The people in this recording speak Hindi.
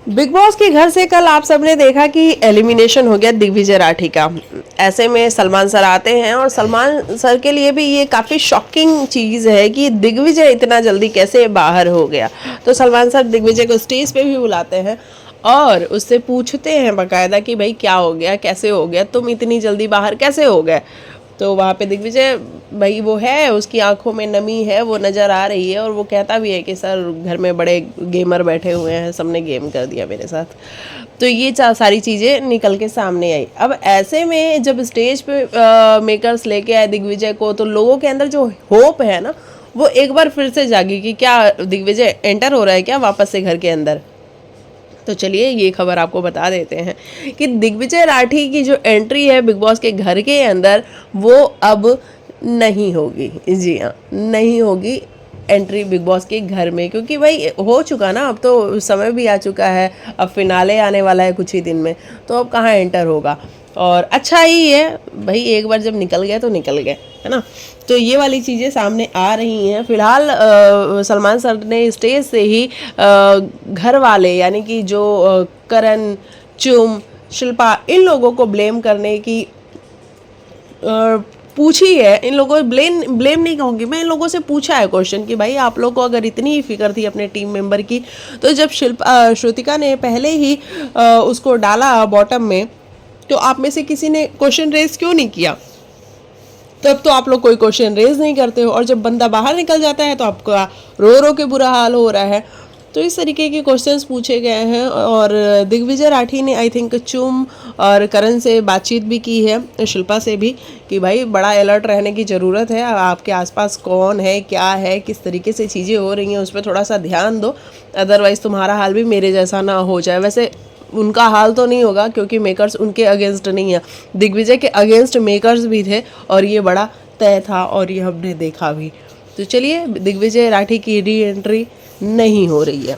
बिग बॉस के घर से कल आप सबने देखा कि एलिमिनेशन हो गया दिग्विजय राठी का। ऐसे में सलमान सर आते हैं और सलमान सर के लिए भी ये काफ़ी शॉकिंग चीज़ है कि दिग्विजय इतना जल्दी कैसे बाहर हो गया। तो सलमान सर दिग्विजय को स्टेज पे भी बुलाते हैं और उससे पूछते हैं बाकायदा कि भाई क्या हो गया, कैसे हो गया, तुम इतनी जल्दी बाहर कैसे हो गए। तो वहाँ पे दिग्विजय भाई वो है, उसकी आंखों में नमी है, वो नज़र आ रही है और वो कहता भी है कि सर घर में बड़े गेमर बैठे हुए हैं, सबने गेम कर दिया मेरे साथ। तो ये सारी चीज़ें निकल के सामने आई। अब ऐसे में जब स्टेज पे मेकर्स लेके आए दिग्विजय को, तो लोगों के अंदर जो होप है ना, वो एक बार फिर से जागी कि क्या दिग्विजय एंटर हो रहा है क्या वापस से घर के अंदर। तो चलिए ये खबर आपको बता देते हैं कि दिग्विजय राठी की जो एंट्री है बिग बॉस के घर के अंदर वो अब नहीं होगी। जी हाँ, नहीं होगी एंट्री बिग बॉस के घर में, क्योंकि भाई हो चुका ना, अब तो समय भी आ चुका है, अब फिनाले आने वाला है कुछ ही दिन में, तो अब कहाँ एंटर होगा। और अच्छा ही है भाई, एक बार जब निकल गए तो निकल गए, है ना। तो ये वाली चीज़ें सामने आ रही हैं। फिलहाल सलमान सर ने स्टेज से ही घर वाले यानी कि जो करण, चुम, शिल्पा, इन लोगों को ब्लेम करने की पूछी है। इन लोगों को ब्लेम नहीं कहूँगी मैं, इन लोगों से पूछा है क्वेश्चन कि भाई आप लोगों को अगर इतनी ही फिक्र थी अपने टीम मेंबर की, तो जब श्रुतिका ने पहले ही उसको डाला बॉटम में, तो आप में से किसी ने क्वेश्चन रेज क्यों नहीं किया। तो अब तो आप लोग कोई क्वेश्चन रेज नहीं करते हो, और जब बंदा बाहर निकल जाता है तो आपका रो रो के बुरा हाल हो रहा है। तो इस तरीके के क्वेश्चंस पूछे गए हैं। और दिग्विजय राठी ने आई थिंक चुम और करण से बातचीत भी की है, शिल्पा से भी, कि भाई बड़ा अलर्ट रहने की ज़रूरत है, आपके आसपास कौन है, क्या है, किस तरीके से चीज़ें हो रही हैं, उस पर थोड़ा सा ध्यान दो, अदरवाइज़ तुम्हारा हाल भी मेरे जैसा ना हो जाए। वैसे उनका हाल तो नहीं होगा क्योंकि मेकर्स उनके अगेंस्ट नहीं है, दिग्विजय के अगेंस्ट मेकर्स भी थे और ये बड़ा तय था और ये हमने देखा भी। तो चलिए, दिग्विजय राठी की री एंट्री नहीं हो रही है।